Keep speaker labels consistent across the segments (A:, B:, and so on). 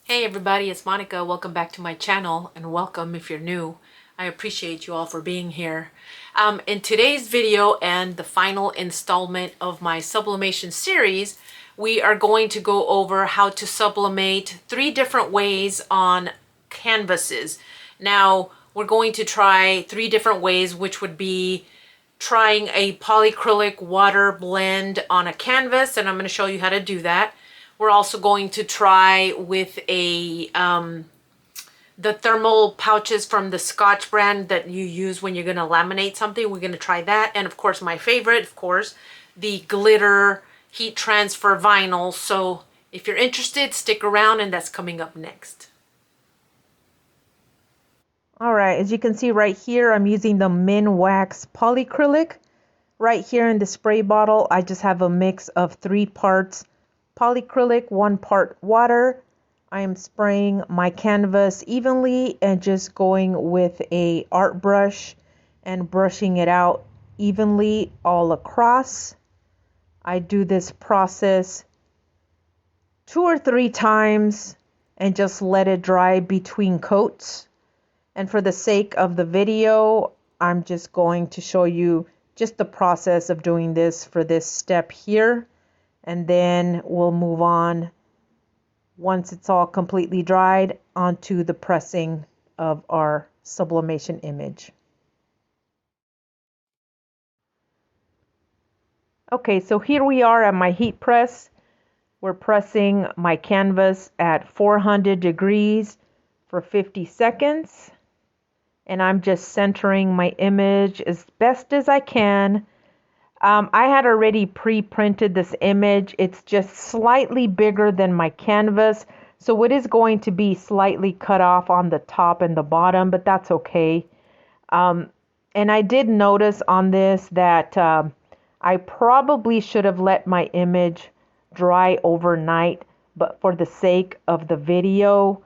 A: Hey everybody, it's Monica. Welcome back to my channel and welcome if you're new. I appreciate you all for being here. In today's video and the final installment of my sublimation series, we are going to go over how to sublimate 3 different ways on canvases. Now, we're going to try 3 different ways, which would be trying a polycrylic water blend on a canvas, and I'm going to show you how to do that. We're also going to try with the thermal pouches from the Scotch brand that you use when you're going to laminate something. We're going to try that. And of course, my favorite, of course, the glitter heat transfer vinyl. So if you're interested, stick around, and that's coming up next.
B: All right, as you can see right here, I'm using the Min Wax Polycrylic. Right here in the spray bottle, I just have a mix of 3 parts polycrylic, 1 part water. I am spraying my canvas evenly and just going with a art brush and brushing it out evenly all across. I do this process 2 or 3 times and just let it dry between coats. And for the sake of the video, I'm just going to show you just the process of doing this for this step here. And then we'll move on, once it's all completely dried, onto the pressing of our sublimation image. Okay, so here we are at my heat press. We're pressing my canvas at 400 degrees for 50 seconds. And I'm just centering my image as best as I can. I had already pre-printed this image. It's just slightly bigger than my canvas, so it is going to be slightly cut off on the top and the bottom, but that's okay. And I did notice on this that I probably should have let my image dry overnight, but for the sake of the video,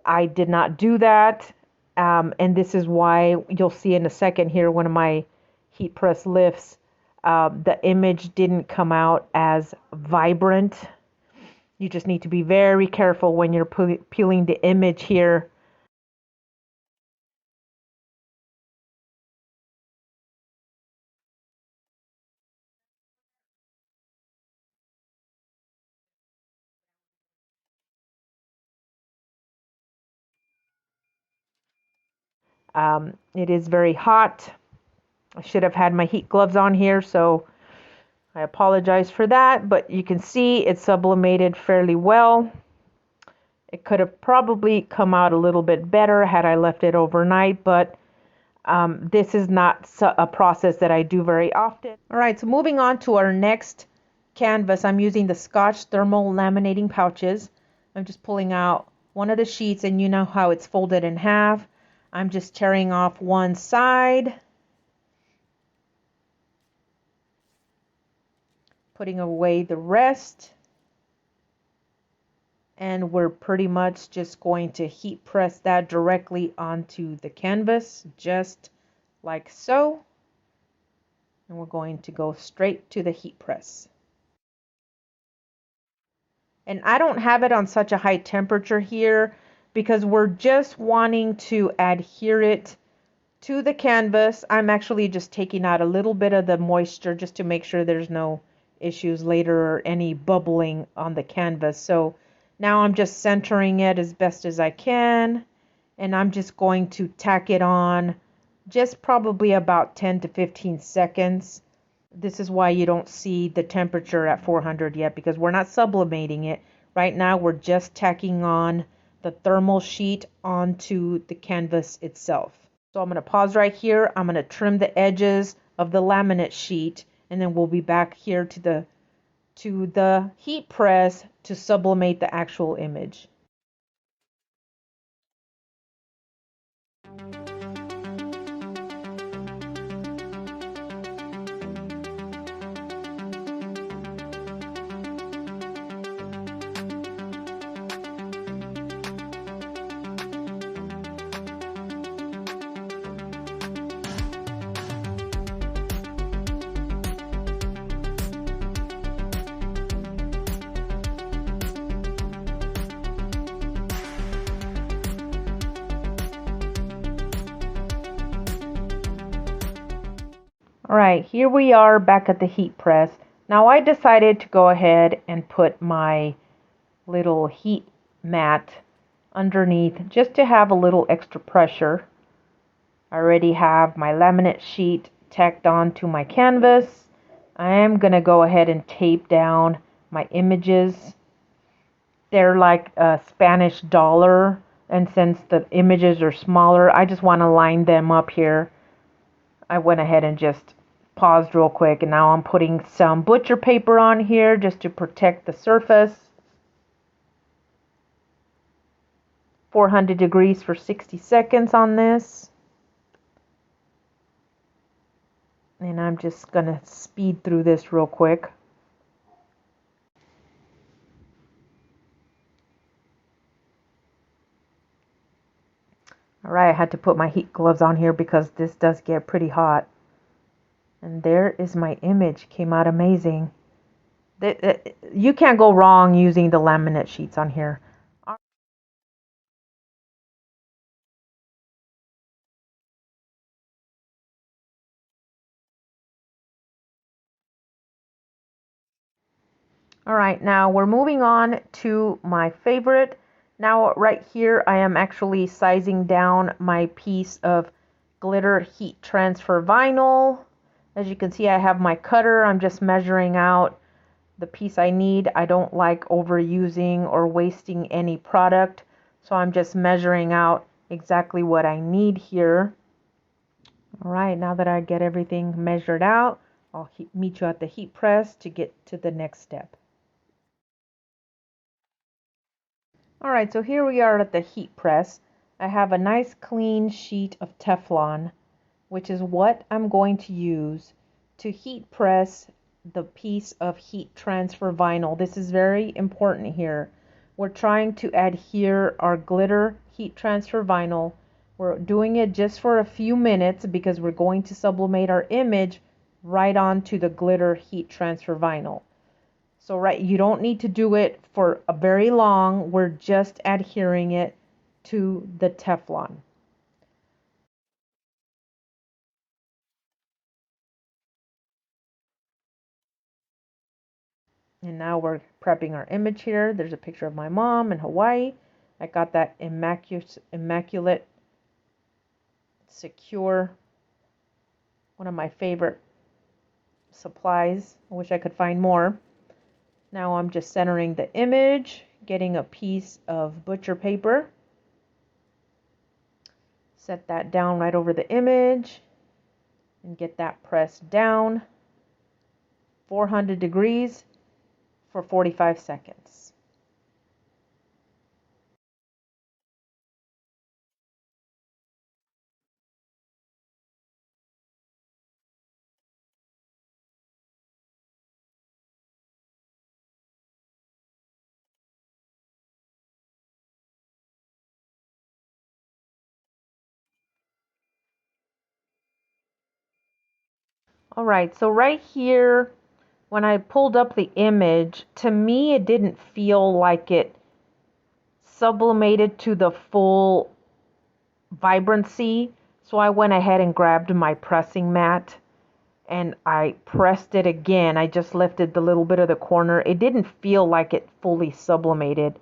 B: I did not do that. And this is why you'll see in a second here when my heat press lifts, the image didn't come out as vibrant. You just need to be very careful when you're peeling the image here. It is very hot. I should have had my heat gloves on here, so I apologize for that, but you can see it's sublimated fairly well. It could have probably come out a little bit better had I left it overnight, but this is not a process that I do very often. All right, so moving on to our next canvas, I'm using the Scotch thermal laminating pouches. I'm just pulling out one of the sheets, and you know how it's folded in half. I'm just tearing off one side, putting away the rest, and we're pretty much just going to heat press that directly onto the canvas, just like so. And we're going to go straight to the heat press. And I don't have it on such a high temperature here because we're just wanting to adhere it to the canvas. I'm actually just taking out a little bit of the moisture just to make sure there's no issues later or any bubbling on the canvas. So now I'm just centering it as best as I can, and I'm just going to tack it on just probably about 10 to 15 seconds. This is why you don't see the temperature at 400 yet, because we're not sublimating it. Right now we're just tacking on the thermal sheet onto the canvas itself. So I'm going to pause right here. I'm going to trim the edges of the laminate sheet, and then we'll be back here to the heat press to sublimate the actual image. All right, here we are back at the heat press. Now I decided to go ahead and put my little heat mat underneath just to have a little extra pressure. I already have my laminate sheet tacked on to my canvas. I am going to go ahead and tape down my images. They're like a Spanish dollar, and since the images are smaller, I just want to line them up here. I went ahead and just paused real quick, and now I'm putting some butcher paper on here just to protect the surface. 400 degrees for 60 seconds on this. And I'm just going to speed through this real quick. Alright, I had to put my heat gloves on here because this does get pretty hot. And there is my image. Came out amazing. You can't go wrong using the laminate sheets on here. Alright, now we're moving on to my favorite. Now right here I am actually sizing down my piece of glitter heat transfer vinyl. As you can see, I have my cutter. I'm just measuring out the piece I need. I don't like overusing or wasting any product, so I'm just measuring out exactly what I need here. All right, now that I get everything measured out, I'll meet you at the heat press to get to the next step. All right, so here we are at the heat press. I have a nice clean sheet of Teflon, which is what I'm going to use to heat press the piece of heat transfer vinyl. This is very important here. We're trying to adhere our glitter heat transfer vinyl. We're doing it just for a few minutes because we're going to sublimate our image right onto the glitter heat transfer vinyl. So right, you don't need to do it for a very long. We're just adhering it to the Teflon. And now we're prepping our image here. There's a picture of my mom in Hawaii. I got that immaculate, secure, one of my favorite supplies. I wish I could find more. Now I'm just centering the image, getting a piece of butcher paper. Set that down right over the image and get that pressed down 400 degrees for 45 seconds. All right, so right here, when I pulled up the image, to me it didn't feel like it sublimated to the full vibrancy. So I went ahead and grabbed my pressing mat and I pressed it again. I just lifted the little bit of the corner. It didn't feel like it fully sublimated.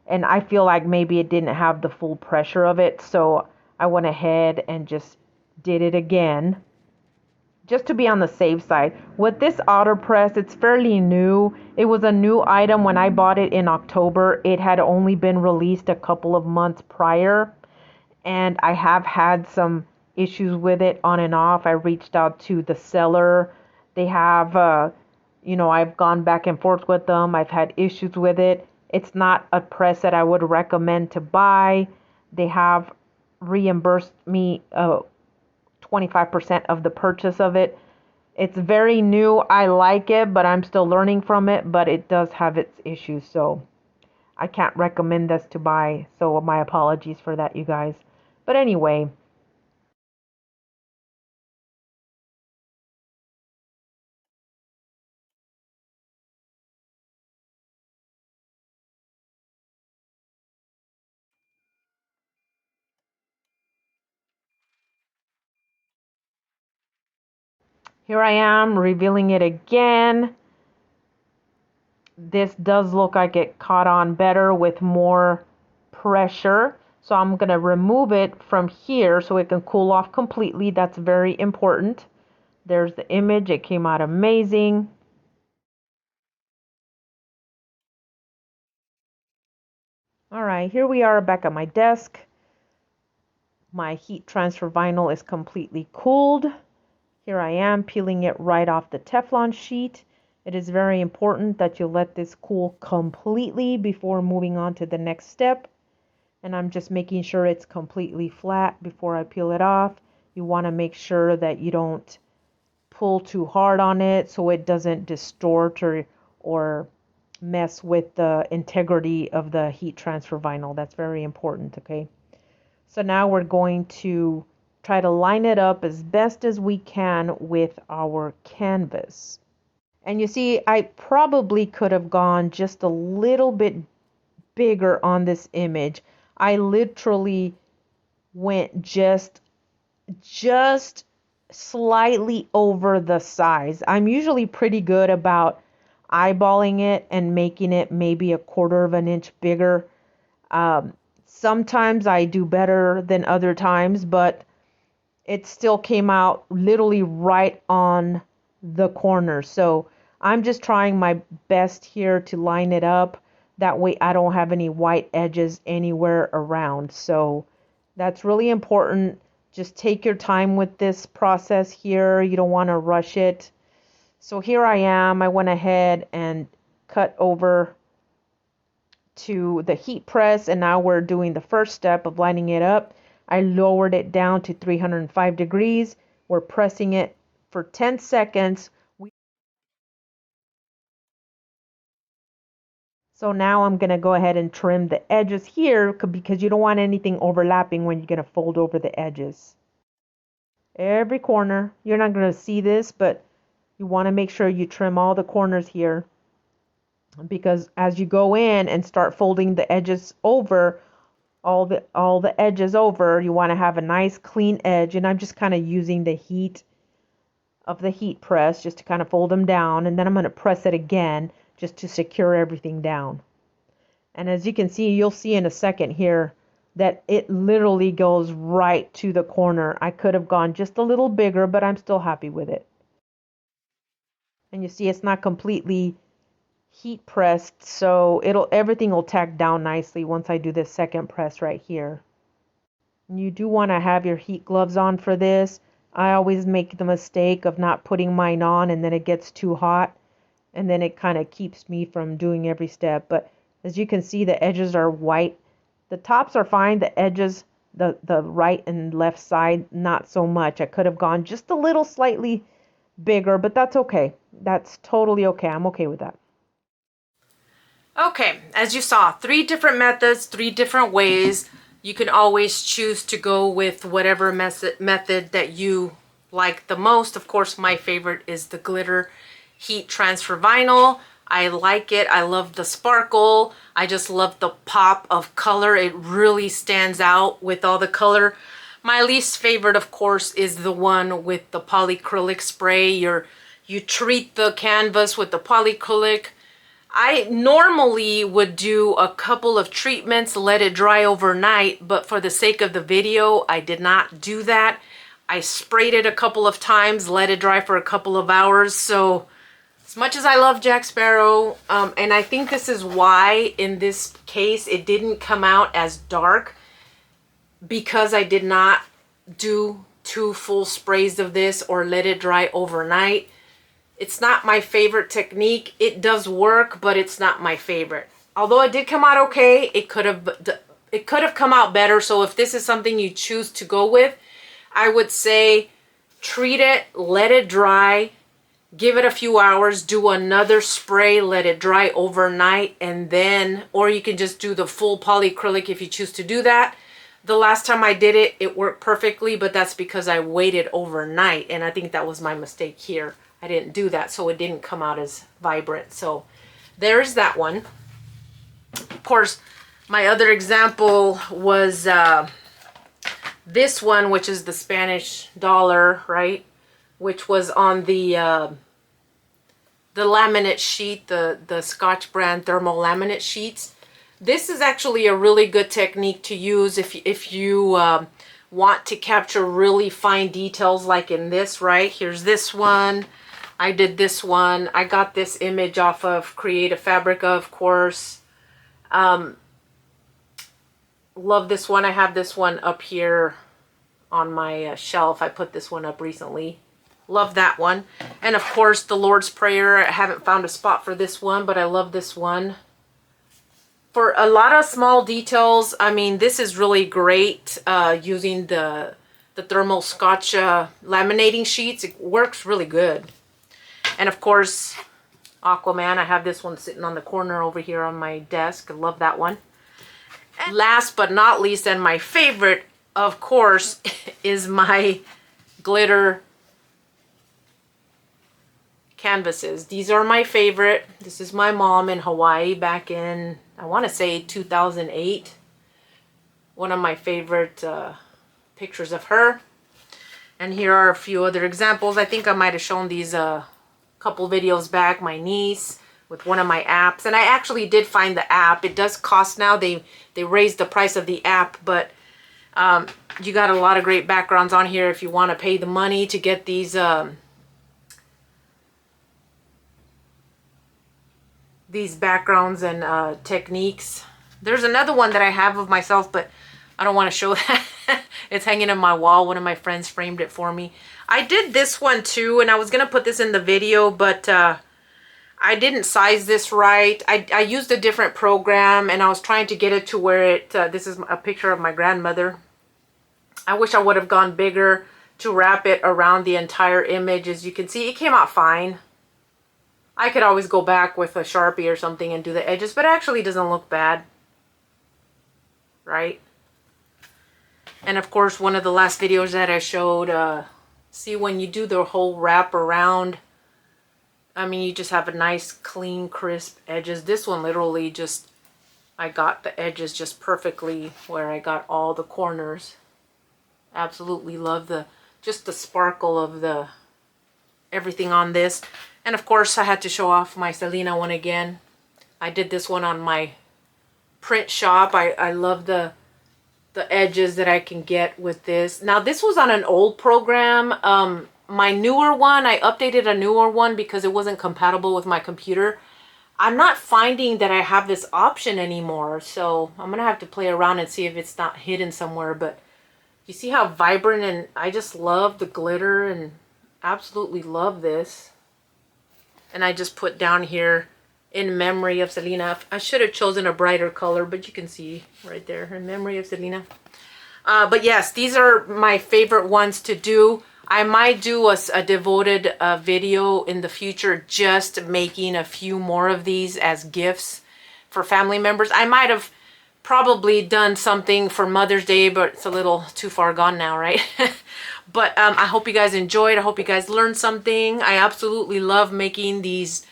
B: And I feel like maybe it didn't have the full pressure of it. So I went ahead and just did it again, just to be on the safe side. With this auto press, it's fairly new. It was a new item when I bought it in October. It had only been released a couple of months prior, and I have had some issues with it on and off. I reached out to the seller. They have, I've gone back and forth with them. I've had issues with it. It's not a press that I would recommend to buy. They have reimbursed me 25% of the purchase of it. It's very new. I like it, but I'm still learning from it, but it does have its issues, so I can't recommend this to buy. So my apologies for that, you guys. But anyway, Here I am revealing it again. This does look like it caught on better with more pressure. So I'm going to remove it from here so it can cool off completely. That's very important. There's the image. It came out amazing. All right, here we are back at my desk. My heat transfer vinyl is completely cooled. Here I am peeling it right off the Teflon sheet. It is very important that you let this cool completely before moving on to the next step. And I'm just making sure it's completely flat before I peel it off. You want to make sure that you don't pull too hard on it so it doesn't distort or mess with the integrity of the heat transfer vinyl. That's very important, okay? So now we're going to try to line it up as best as we can with our canvas. And you see, I probably could have gone just a little bit bigger on this image. I literally went just slightly over the size. I'm usually pretty good about eyeballing it and making it maybe a quarter of an inch bigger. Sometimes I do better than other times, but it still came out literally right on the corner. So I'm just trying my best here to line it up. That way I don't have any white edges anywhere around. So that's really important. Just take your time with this process here. You don't want to rush it. So here I am. I went ahead and cut over to the heat press, and now we're doing the first step of lining it up. I lowered it down to 305 degrees. We're pressing it for 10 seconds. So now I'm going to go ahead and trim the edges here because you don't want anything overlapping when you're going to fold over the edges. Every corner. You're not going to see this, but you want to make sure you trim all the corners here, because as you go in and start folding the edges over, all the edges over, you want to have a nice clean edge. And I'm just kind of using the heat of the heat press just to kind of fold them down, and then I'm going to press it again just to secure everything down. And as you can see, you'll see in a second here that it literally goes right to the corner. I could have gone just a little bigger, but I'm still happy with it. And you see it's not completely heat pressed, so everything will tack down nicely once I do this second press right here. And you do want to have your heat gloves on for this. I always make the mistake of not putting mine on, and then it gets too hot, and then it kind of keeps me from doing every step. But as you can see, the edges are white. The tops are fine. The edges, the right and left side, not so much. I could have gone just a little slightly bigger, but that's okay. That's totally okay. I'm okay with that.
A: Okay, as you saw, 3 different methods, 3 different ways. You can always choose to go with whatever method that you like the most. Of course, my favorite is the glitter heat transfer vinyl. I like it. I love the sparkle. I just love the pop of color. It really stands out with all the color. My least favorite, of course, is the one with the polycrylic spray. You treat the canvas with the polycrylic. I normally would do a couple of treatments, let it dry overnight, but for the sake of the video, I did not do that. I sprayed it a couple of times, let it dry for a couple of hours. So as much as I love Jack Sparrow, and I think this is why in this case it didn't come out as dark, because I did not do 2 full sprays of this or let it dry overnight. It's not my favorite technique. It does work, but it's not my favorite. Although it did come out okay, it could have come out better. So if this is something you choose to go with, I would say treat it, let it dry, give it a few hours, do another spray, let it dry overnight, and then, or you can just do the full polycrylic if you choose to do that. The last time I did it, it worked perfectly, but that's because I waited overnight, and I think that was my mistake here. I didn't do that, so it didn't come out as vibrant. So there's that one. Of course, my other example was this one, which is the Spanish dollar, right? which was on the laminate sheet, the Scotch brand thermal laminate sheets. This is actually a really good technique to use if you want to capture really fine details like in this, right? Here's this one. I did this one. I got this image off of Creative Fabrica, of course. Love this one. I have this one up here on my shelf. I put this one up recently. Love that one. And of course, the Lord's Prayer. I haven't found a spot for this one, but I love this one. For a lot of small details, I mean, this is really great using the thermal Scotch laminating sheets. It works really good. And of course, Aquaman. I have this one sitting on the corner over here on my desk. I love that one. And last but not least, and my favorite, of course, is my glitter canvases. These are my favorite. This is my mom in Hawaii back in, I want to say 2008. One of my favorite pictures of her. And here are a few other examples. I think I might have shown these a couple videos back. My niece with one of my apps. And I actually did find the app. It does cost now. They raised the price of the app, but you got a lot of great backgrounds on here if you want to pay the money to get these backgrounds and techniques. There's another one that I have of myself, but I don't want to show that. It's hanging on my wall. One of my friends framed it for me. I did this one too, and I was going to put this in the video, but I didn't size this right. I used a different program, and I was trying to get it to where it, this is a picture of my grandmother. I wish I would have gone bigger to wrap it around the entire image. As you can see, it came out fine. I could always go back with a Sharpie or something and do the edges, but it actually doesn't look bad. Right? And of course, one of the last videos that I showed, see when you do the whole wrap around, I mean, you just have a nice, clean, crisp edges. This one literally just, I got the edges just perfectly where I got all the corners. Absolutely love just the sparkle of the everything on this. And of course, I had to show off my Selena one again. I did this one on my print shop. I love the edges that I can get with this. Now, this was on an old program. My newer one, I updated a newer one because it wasn't compatible with my computer. I'm not finding that I have this option anymore. So I'm going to have to play around and see if it's not hidden somewhere. But you see how vibrant, and I just love the glitter and absolutely love this. And I just put down here, in memory of Selena. I should have chosen a brighter color, but you can see right there, in memory of Selena. But yes, these are my favorite ones to do. I might do a devoted video in the future just making a few more of these as gifts for family members. I might have probably done something for Mother's Day, but it's a little too far gone now, right? But I hope you guys enjoyed. I hope you guys learned something. I absolutely love making these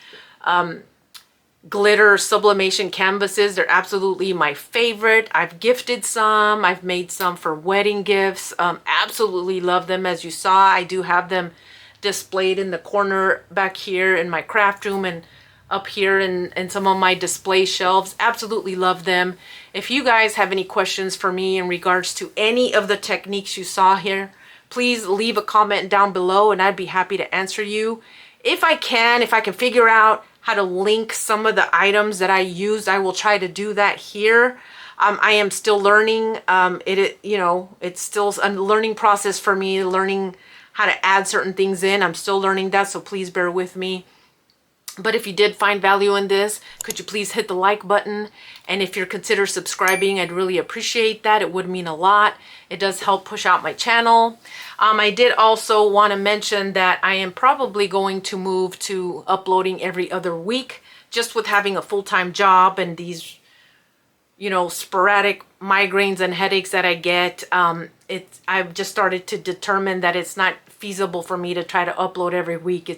A: glitter sublimation canvases. They're absolutely my favorite. I've gifted some. I've made some for wedding gifts. Absolutely love them. As you saw, I do have them displayed in the corner back here in my craft room and up here in some of my display shelves. Absolutely love them. If you guys have any questions for me in regards to any of the techniques you saw here, please leave a comment down below and I'd be happy to answer you. If I can figure out how to link some of the items that I used, I will try to do that here. I am still learning. It's still a learning process for me, learning how to add certain things in. I'm still learning that, so please bear with me. But if you did find value in this, could you please hit the like button? And if you're consider subscribing, I'd really appreciate that. It would mean a lot. It does help push out my channel. I did also want to mention that I am probably going to move to uploading every other week, just with having a full-time job and these, sporadic migraines and headaches that I get. I've just started to determine that it's not feasible for me to try to upload every week.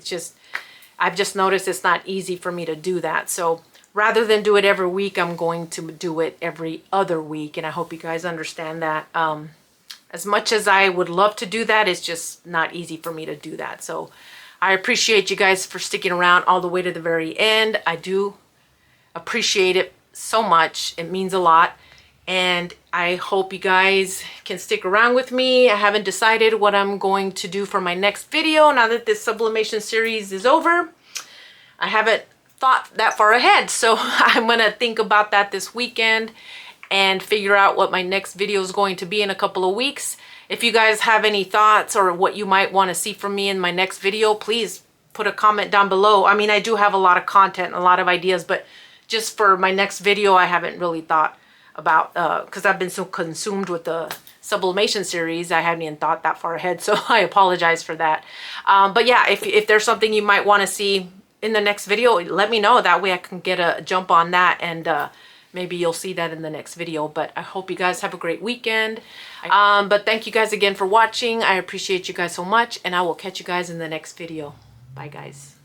A: I've just noticed it's not easy for me to do that. So rather than do it every week, I'm going to do it every other week. And I hope you guys understand that. as much as I would love to do that, it's just not easy for me to do that. So I appreciate you guys for sticking around all the way to the very end. I do appreciate it so much. It means a lot. And I hope you guys can stick around with me. I haven't decided what I'm going to do for my next video now that this sublimation series is over. I haven't thought that far ahead, so I'm gonna think about that this weekend and figure out what my next video is going to be in a couple of weeks. If you guys have any thoughts or what you might want to see from me in my next video, please put a comment down below. I mean, I do have a lot of content, a lot of ideas, but just for my next video, I haven't really thought about, because I've been so consumed with the sublimation series, I haven't even thought that far ahead, so I apologize for that. But yeah, if there's something you might want to see in the next video, let me know. That way I can get a jump on that, and maybe you'll see that in the next video. But I hope you guys have a great weekend. But thank you guys again for watching. I appreciate you guys so much, and I will catch you guys in the next video. Bye, guys.